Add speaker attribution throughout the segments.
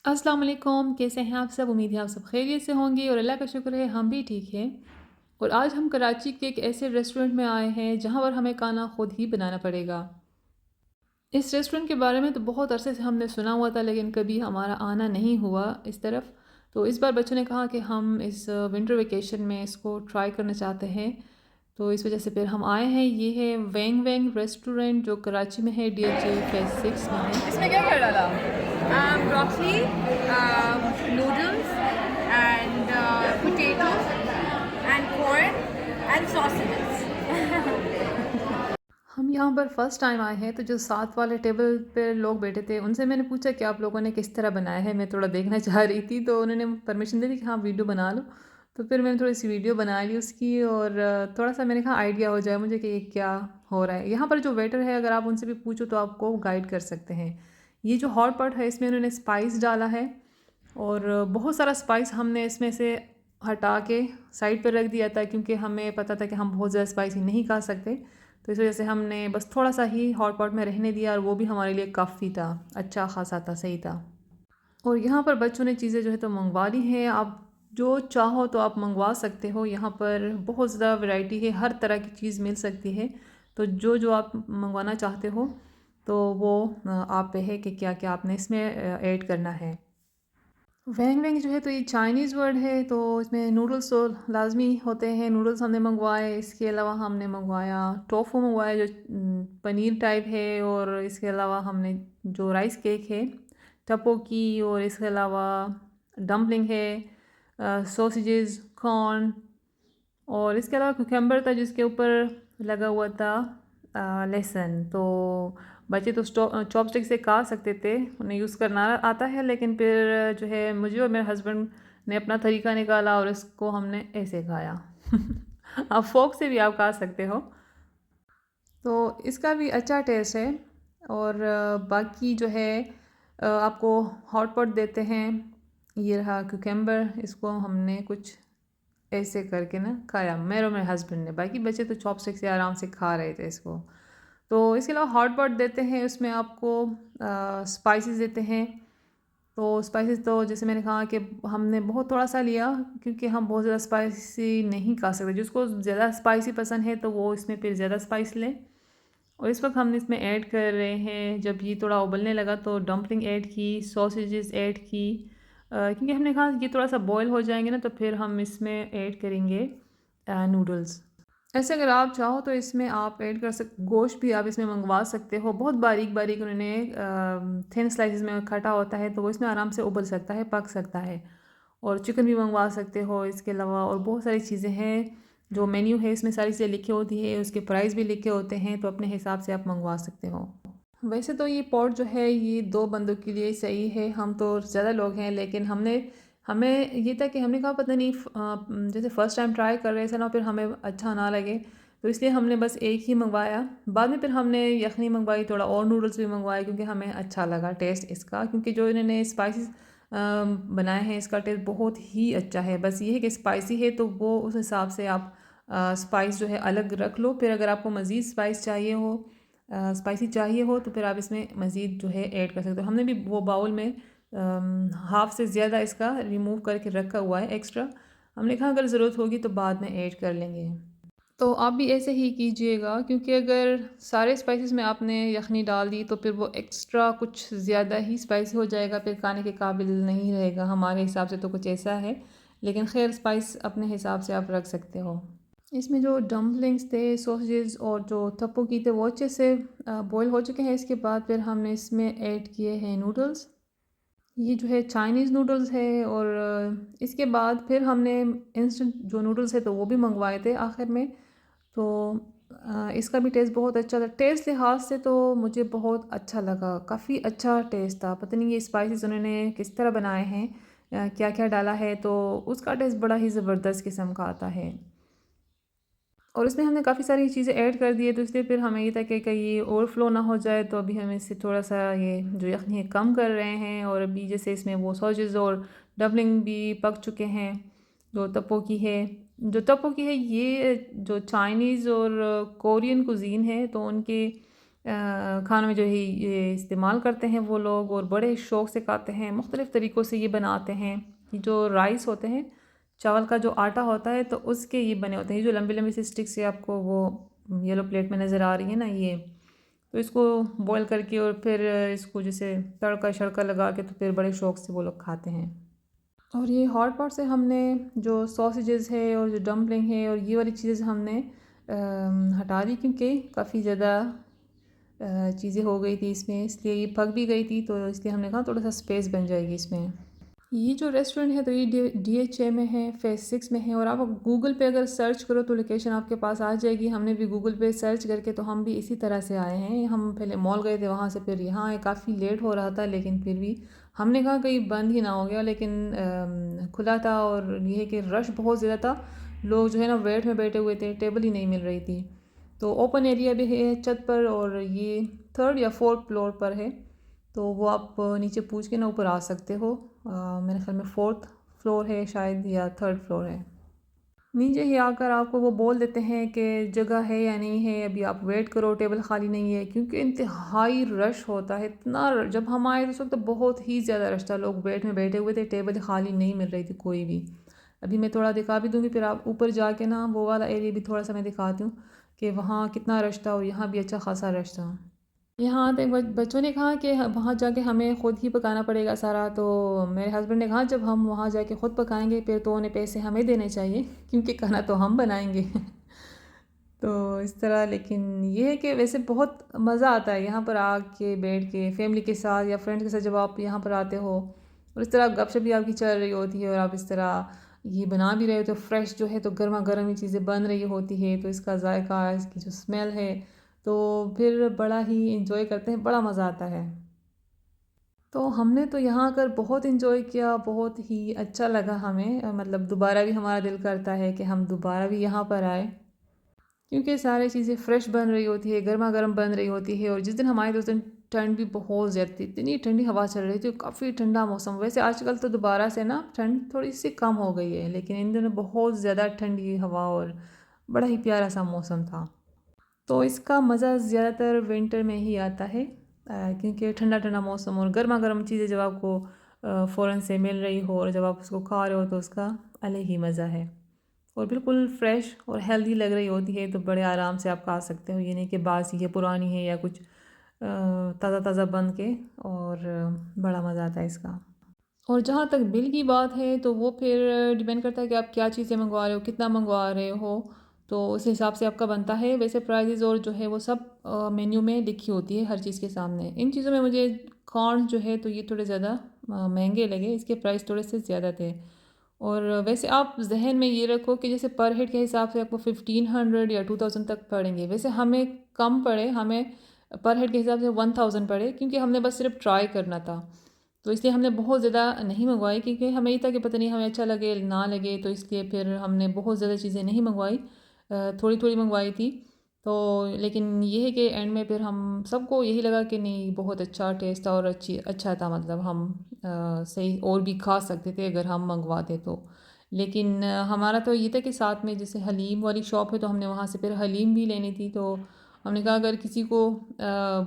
Speaker 1: अस्सलाम वालेकुम, कैसे हैं आप सब? उम्मीद है आप सब खैरियत से होंगे और अल्लाह का शुक्र है हम भी ठीक हैं। और आज हम कराची के एक ऐसे रेस्टोरेंट में आए हैं जहाँ पर हमें खाना खुद ही बनाना पड़ेगा। इस रेस्टोरेंट के बारे में तो बहुत अरसे से हमने सुना हुआ था, लेकिन कभी हमारा आना नहीं हुआ इस तरफ। तो इस बार बच्चों ने कहा कि हम इस विंटर वेकेशन में इसको ट्राई करना चाहते हैं, तो इस वजह से फिर हम आए हैं। ये है वेंग वेंग रेस्टोरेंट जो कराची में है, DHA फेज़ 6 में है।
Speaker 2: इसमें क्या क्या डाला? Broccoli, noodles and potato and corn and sausages.
Speaker 1: हम यहाँ पर फर्स्ट टाइम आए हैं, तो जो साथ वाले टेबल पे लोग बैठे थे उनसे मैंने पूछा कि आप लोगों ने किस तरह बनाया है, मैं थोड़ा देखना चाह रही थी। तो उन्होंने परमिशन दे दी कि हाँ वीडियो बना लो। तो फिर मैंने थोड़ी सी वीडियो बना ली उसकी, और थोड़ा सा मैंने कहा आइडिया हो जाए मुझे कि ये क्या हो रहा है। यहाँ पर जो वेटर है, अगर आप उनसे भी पूछो तो आपको गाइड कर सकते हैं। ये जो हॉट पॉट है, इसमें उन्होंने स्पाइस डाला है, और बहुत सारा स्पाइस हमने इसमें से हटा के साइड पर रख दिया था, क्योंकि हमें पता था कि हम बहुत ज़्यादा स्पाइसी नहीं खा सकते। तो इस वजह से हमने बस थोड़ा सा ही हॉट पॉट में रहने दिया, और वो भी हमारे लिए काफ़ी था, अच्छा खासा था, सही था। और यहाँ पर बच्चों ने चीज़ें जो है तो मंगवा ली हैं। आप जो चाहो तो आप मंगवा सकते हो। यहाँ पर बहुत ज़्यादा वैरायटी है, हर तरह की चीज़ मिल सकती है। तो जो जो आप मंगवाना चाहते हो तो वो आप पे है कि क्या क्या आपने इसमें ऐड करना है। वैंग वैंग जो है तो ये चाइनीज़ वर्ड है, तो इसमें नूडल्स तो लाज़मी होते हैं। नूडल्स हमने मंगवाए, इसके अलावा हमने मंगवाया टोफू मंगवाया जो पनीर टाइप है, और इसके अलावा हमने जो राइस केक है टपोकी, और इसके अलावा डम्पलिंग है, सॉसेजेस, कॉर्न, और इसके अलावा कुकम्बर था जिसके ऊपर लगा हुआ था लहसुन। तो बच्चे तो चॉपस्टिक से खा सकते थे, उन्हें यूज़ करना आता है, लेकिन फिर जो है मुझे और मेरे हस्बैंड ने अपना तरीका निकाला और इसको हमने ऐसे खाया। आप फोक से भी आप खा सकते हो। तो इसका भी अच्छा टेस्ट है। और बाकी जो है आपको हॉट पॉट देते हैं। ये रहा कुकम्बर, इसको हमने कुछ ऐसे करके ना खाया, मेरे और मेरे हस्बैंड ने। बाकी बच्चे तो चॉपस्टिक से आराम से खा रहे थे इसको। तो इसके अलावा हॉट पॉट देते हैं, उसमें आपको स्पाइसेस देते हैं। तो स्पाइसेस तो जैसे मैंने कहा कि हमने बहुत थोड़ा सा लिया, क्योंकि हम बहुत ज़्यादा स्पाइसी नहीं खा सकते। जिसको ज़्यादा स्पाइसी पसंद है तो वो इसमें फिर ज़्यादा स्पाइस लें। और इस वक्त हमने इसमें ऐड कर रहे हैं, जब ये थोड़ा उबलने लगा तो डम्पलिंग ऐड की, सॉसेजेस ऐड की, क्योंकि हमने कहा ये थोड़ा सा बॉयल हो जाएंगे ना, तो फिर हम इसमें ऐड करेंगे नूडल्स। ऐसे अगर आप चाहो तो इसमें आप ऐड कर गोश्त भी आप इसमें मंगवा सकते हो। बहुत बारीक बारीक उन्होंने थिन स्लाइसेस में काटा होता है, तो वो इसमें आराम से उबल सकता है, पक सकता है। और चिकन भी मंगवा सकते हो इसके अलावा। और बहुत सारी चीज़ें हैं, जो मेन्यू है इसमें सारी चीज़ें लिखी होती है, उसके प्राइस भी लिखे होते हैं, तो अपने हिसाब से आप मंगवा सकते हो। वैसे तो ये पॉट जो है ये 2 बंदों के लिए सही है। हम तो ज़्यादा लोग हैं, लेकिन हमें ये था कि हमने कहा पता नहीं जैसे फ़र्स्ट टाइम ट्राई कर रहे थे ना, फिर हमें अच्छा ना लगे, तो इसलिए हमने बस एक ही मंगवाया। बाद में फिर हमने यखनी मंगवाई, थोड़ा और नूडल्स भी मंगवाए, क्योंकि हमें अच्छा लगा टेस्ट इसका। क्योंकि जो इन्होंने स्पाइसेस बनाए हैं, इसका टेस्ट बहुत ही अच्छा है। बस ये है कि स्पाइसी है तो वो उस हिसाब से आप स्पाइस जो है अलग रख लो। फिर अगर आपको मज़ीद स्पाइस चाहिए हो, स्पाइसी चाहिए हो, तो फिर आप इसमें मज़ीद जो है ऐड कर सकते हो। हमने भी वो बाउल में हाफ़ से ज़्यादा इसका रिमूव करके रखा हुआ है एक्स्ट्रा। हमने कहा अगर ज़रूरत होगी तो बाद में ऐड कर लेंगे। तो आप भी ऐसे ही कीजिएगा, क्योंकि अगर सारे स्पाइसेस में आपने यखनी डाल दी तो फिर वो एक्स्ट्रा कुछ ज़्यादा ही स्पाइसी हो जाएगा, फिर खाने के काबिल नहीं रहेगा। हमारे हिसाब से तो कुछ ऐसा है, लेकिन खैर स्पाइस अपने हिसाब से आप रख सकते हो। इसमें जो डम्पलिंग्स थे, सॉसेजेस और जो तपोकी थे, वो अच्छे से बॉयल हो चुके हैं। इसके बाद फिर हमने इसमें ऐड किए हैं नूडल्स। ये जो है चाइनीज़ नूडल्स है। और इसके बाद फिर हमने इंस्टेंट जो नूडल्स है तो वो भी मंगवाए थे आखिर में। तो इसका भी टेस्ट बहुत अच्छा था। टेस्ट लिहाज से तो मुझे बहुत अच्छा लगा, काफ़ी अच्छा टेस्ट था। पता नहीं ये स्पाइसेस उन्होंने किस तरह बनाए हैं, क्या क्या डाला है, तो उसका टेस्ट बड़ा ही ज़बरदस्त किस्म का आता है। और इसमें हमने काफ़ी सारी चीज़ें ऐड कर दी है, तो इसलिए फिर हमें ये था कि कहीं ये ओवरफ्लो ना हो जाए, तो अभी हम इससे थोड़ा सा ये जो यखनी है कम कर रहे हैं। और अभी जैसे इसमें वो सॉसेज और डबलिंग भी पक चुके हैं। जो तपोकी है ये जो चाइनीज़ और कोरियन कुजीन है, तो उनके खानों में जो है ये इस्तेमाल करते हैं वो लोग, और बड़े शौक़ से खाते हैं। मुख्तलिफ़ तरीक़ों से ये बनाते हैं। ये जो राइस होते हैं, चावल का जो आटा होता है, तो उसके ये बने होते हैं। ये जो लंबी लंबी सी स्टिक से आपको वो येलो प्लेट में नज़र आ रही है ना, ये तो इसको बॉईल करके और फिर इसको जैसे तड़का शड़का लगा के तो फिर बड़े शौक़ से वो लोग खाते हैं। और ये हॉट पॉट से हमने जो सॉसेजेस है और जो डम्पलिंग है और ये वाली चीज़ें हमने हटा दी, क्योंकि काफ़ी ज़्यादा चीज़ें हो गई थी इसमें, इसलिए ये पक भी गई थी, तो इसलिए हमने कहा थोड़ा सा स्पेस बन जाएगी इसमें। ये जो रेस्टोरेंट है तो ये DHA में है, फेज़ 6 में है, और आप गूगल पे अगर सर्च करो तो लोकेशन आपके पास आ जाएगी। हमने भी गूगल पे सर्च करके तो हम भी इसी तरह से आए हैं। हम पहले मॉल गए थे, वहाँ से फिर यहाँ आए। काफ़ी लेट हो रहा था, लेकिन फिर भी हमने कहा कहीं बंद ही ना हो गया, लेकिन खुला था। और ये है कि रश बहुत ज़्यादा था, लोग जो है ना वेट में बैठे हुए थे, टेबल ही नहीं मिल रही थी। तो ओपन एरिया भी है छत पर, और ये 3rd या 4th फ्लोर पर है, तो वो आप नीचे पूछ के ना ऊपर आ सकते हो। मेरे ख्याल में 4th फ्लोर है शायद, या 3rd फ्लोर है। नीचे ही आकर आपको वो बोल देते हैं कि जगह है या नहीं है, अभी आप वेट करो, टेबल खाली नहीं है, क्योंकि इंतहाई रश होता है। इतना जब हम आए तो उस वक्त बहुत ही ज़्यादा रश था, लोग वेट में बैठे हुए थे, टेबल खाली नहीं मिल रही थी कोई भी। अभी मैं थोड़ा दिखा भी दूँगी, फिर आप ऊपर जाके ना वो वाला एरिया भी थोड़ा सा मैं दिखाती हूँ कि वहाँ कितना रश था, और यहाँ भी अच्छा खासा रश था। यहाँ तक बच्चों ने कहा कि वहाँ जाके हमें ख़ुद ही पकाना पड़ेगा सारा, तो मेरे हस्बैंड ने कहा जब हम वहाँ जाके ख़ुद पकाएंगे फिर तो उन्हें पैसे हमें देने चाहिए, क्योंकि खाना तो हम बनाएंगे। तो इस तरह, लेकिन ये है कि वैसे बहुत मज़ा आता है यहाँ पर आके बैठ के फैमिली के साथ या फ्रेंड्स के साथ, जब आप यहाँ पर आते हो और इस तरह गपशप भी आपकी चल रही होती है, और आप इस तरह ये बना भी रहे हो, तो फ्रेश जो है तो गर्मा गर्म ही चीज़ें बन रही होती है, तो इसका जायका, इसकी जो स्मेल है, तो फिर बड़ा ही इंजॉय करते हैं, बड़ा मज़ा आता है। तो हमने तो यहाँ आकर बहुत इंजॉय किया, बहुत ही अच्छा लगा हमें। मतलब दोबारा भी हमारा दिल करता है कि हम दोबारा भी यहाँ पर आए, क्योंकि सारी चीज़ें फ़्रेश बन रही होती है, गर्मा गर्म बन रही होती है। और जिस दिन हम आए तो उस दिन ठंड भी बहुत ज़्यादा थी, इतनी ठंडी हवा चल रही थी, काफ़ी ठंडा मौसम। वैसे आजकल तो दोबारा से ना ठंड थोड़ी सी कम हो गई है, लेकिन इन दिनों बहुत ज़्यादा ठंडी हवा और बड़ा ही प्यारा सा मौसम था। तो इसका मज़ा ज़्यादातर विंटर में ही आता है, क्योंकि ठंडा ठंडा मौसम और गर्मा गर्म चीज़ें जब आपको फ़ौरन से मिल रही हो, और जब आप उसको खा रहे हो तो उसका अलग ही मज़ा है। और बिल्कुल फ्रेश और हेल्दी लग रही होती है, तो बड़े आराम से आप खा सकते हो। ये नहीं कि बासी है, पुरानी है, या कुछ ताज़ा ताज़ा बन के, और बड़ा मज़ा आता है इसका। और जहाँ तक बिल की बात है, तो वो फिर डिपेंड करता है कि आप क्या चीज़ें मंगवा रहे हो, कितना मंगवा रहे हो, तो उस हिसाब से आपका बनता है। वैसे प्राइजेज़ और जो है वो सब मेन्यू में लिखी होती है हर चीज़ के सामने। इन चीज़ों में मुझे कॉर्न जो है तो ये थोड़े ज़्यादा महंगे लगे, इसके प्राइस थोड़े से ज़्यादा थे। और वैसे आप जहन में ये रखो कि जैसे पर हेड के हिसाब से आपको 1500 या 2000 तक पड़ेंगे। वैसे हमें कम पड़े, हमें पर हेड के हिसाब से 1000 पड़े, क्योंकि हमने बस सिर्फ ट्राई करना था, तो इसलिए हमने बहुत ज़्यादा नहीं मंगवाई, क्योंकि हमें ये था कि पता नहीं हमें अच्छा लगे ना लगे, तो इसलिए फिर हमने बहुत ज़्यादा चीज़ें नहीं मंगवाई, थोड़ी थोड़ी मंगवाई थी। तो लेकिन ये है कि एंड में फिर हम सबको यही लगा कि नहीं, बहुत अच्छा टेस्ट था और अच्छा था, मतलब हम सही और भी खा सकते थे अगर हम मंगवाते तो। लेकिन हमारा तो ये था कि साथ में जैसे हलीम वाली शॉप है, तो हमने वहाँ से फिर हलीम भी लेनी थी। तो हमने कहा अगर किसी को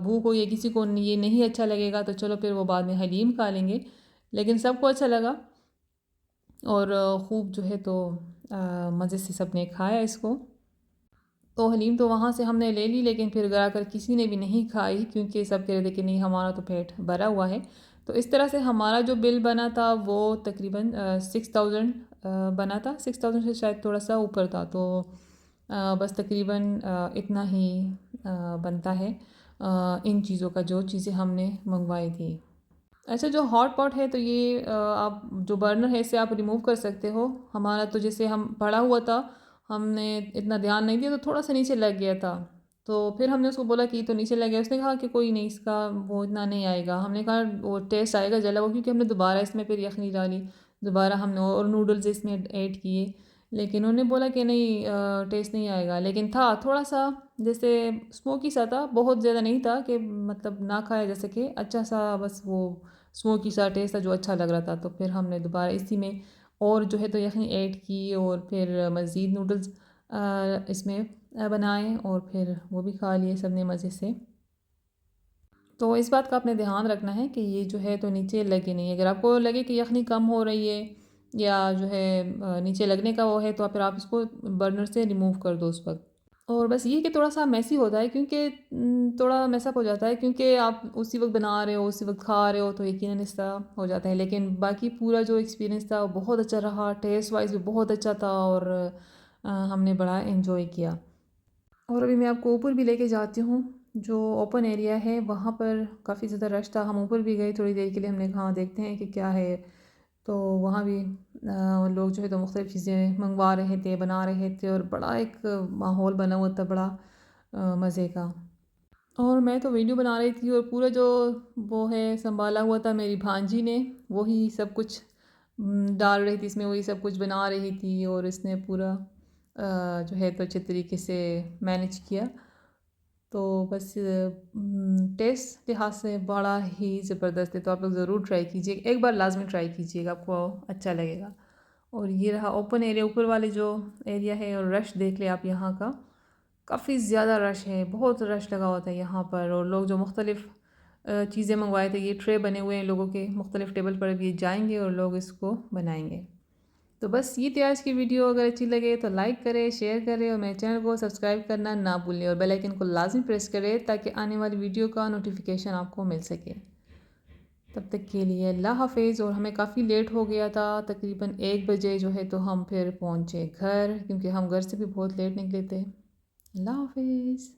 Speaker 1: भूख हो या किसी को ये नहीं अच्छा लगेगा, तो चलो फिर वो बाद में हलीम खा लेंगे। लेकिन सबको अच्छा लगा, और खूब जो है तो मज़े से सबने खाया इसको। तो हलीम तो वहाँ से हमने ले ली, लेकिन फिर घर आकर किसी ने भी नहीं खाई, क्योंकि सब कह रहे थे कि नहीं, हमारा तो पेट भरा हुआ है। तो इस तरह से हमारा जो बिल बना था वो तकरीबन 6000 बना था। 6000 से शायद थोड़ा सा ऊपर था, तो बस तकरीबन इतना ही बनता है इन चीज़ों का, जो चीज़ें हमने मंगवाई थी। अच्छा, जो हॉट पॉट है तो ये आप जो बर्नर है इससे आप रिमूव कर सकते हो। हमारा तो जैसे हम पड़ा हुआ था, हमने इतना ध्यान नहीं दिया, तो थोड़ा सा नीचे लग गया था। तो फिर हमने उसको बोला कि तो नीचे लग गया, उसने कहा कि कोई नहीं, इसका वो इतना नहीं आएगा। हमने कहा वो टेस्ट आएगा जला हुआ, क्योंकि हमने दोबारा इसमें फिर यखनी डाली, दोबारा हमने और नूडल्स इसमें ऐड किए, लेकिन उन्होंने बोला कि नहीं, टेस्ट नहीं आएगा। लेकिन था थोड़ा सा जैसे स्मोकी सा था, बहुत ज़्यादा नहीं था कि मतलब ना खाया जा सके, अच्छा सा बस वो स्मोकी सा टेस्ट था जो अच्छा लग रहा था। तो फिर हमने दोबारा इसी में और जो है तो यखनी ऐड की, और फिर मज़ीद नूडल्स इसमें बनाए, और फिर वो भी खा लिए सब ने मज़े से। तो इस बात का आपने ध्यान रखना है कि ये जो है तो नीचे लगे नहीं। अगर आपको लगे कि यखनी कम हो रही है या जो है नीचे लगने का वो है, तो फिर आप इसको बर्नर से रिमूव कर दो उस वक्त। और बस ये कि थोड़ा सा मैसी होता है क्योंकि थोड़ा मैसअप हो जाता है, क्योंकि आप उसी वक्त बना रहे हो, उसी वक्त खा रहे हो, तो यकीनन इस तरह हो जाता है। लेकिन बाकी पूरा जो एक्सपीरियंस था वो बहुत अच्छा रहा, टेस्ट वाइज भी बहुत अच्छा था और हमने बड़ा इन्जॉय किया। और अभी मैं आपको ऊपर भी लेके जाती हूँ, जो ओपन एरिया है वहाँ पर काफ़ी ज़्यादा रश था। हम ऊपर भी गए थोड़ी देर के लिए, हमने कहा देखते हैं कि क्या है। तो वहाँ भी लोग जो है तो मुख्तलिफ़ चीज़ें मंगवा रहे थे, बना रहे थे और बड़ा एक माहौल बना हुआ था, बड़ा मज़े का। और मैं तो वीडियो बना रही थी और पूरा जो वो है संभाला हुआ था मेरी भांजी ने, वही सब कुछ डाल रही थी इसमें, वही सब कुछ बना रही थी और इसने पूरा जो है तो अच्छे तरीके से मैनेज किया। तो बस टेस्ट लिहाज से बड़ा ही ज़बरदस्त है। तो आप लोग ज़रूर ट्राई कीजिए, एक बार लाजमी ट्राई कीजिएगा, आपको अच्छा लगेगा। और ये रहा ओपन एरिया, ऊपर वाले जो एरिया है। और रश देख ले आप यहाँ का, काफ़ी ज़्यादा रश है, बहुत रश लगा होता है यहाँ पर। और लोग जो मुख्तलिफ़ चीज़ें मंगवाए थे, ये ट्रे बने हुए हैं लोगों के, मुख्तलिफ़ टेबल पर अब ये जाएंगे और लोग इसको बनाएंगे। तो बस ये थी आज की वीडियो। अगर अच्छी लगे तो लाइक करें, शेयर करें और मेरे चैनल को सब्सक्राइब करना ना भूलें और बेल आइकन को लाजमी प्रेस करें ताकि आने वाली वीडियो का नोटिफिकेशन आपको मिल सके। तब तक के लिए अल्लाह हाफिज़। और हमें काफ़ी लेट हो गया था, तकरीबन 1 बजे जो है तो हम फिर पहुँचे घर, क्योंकि हम घर से भी बहुत लेट निकले थे। अल्लाह हाफिज़।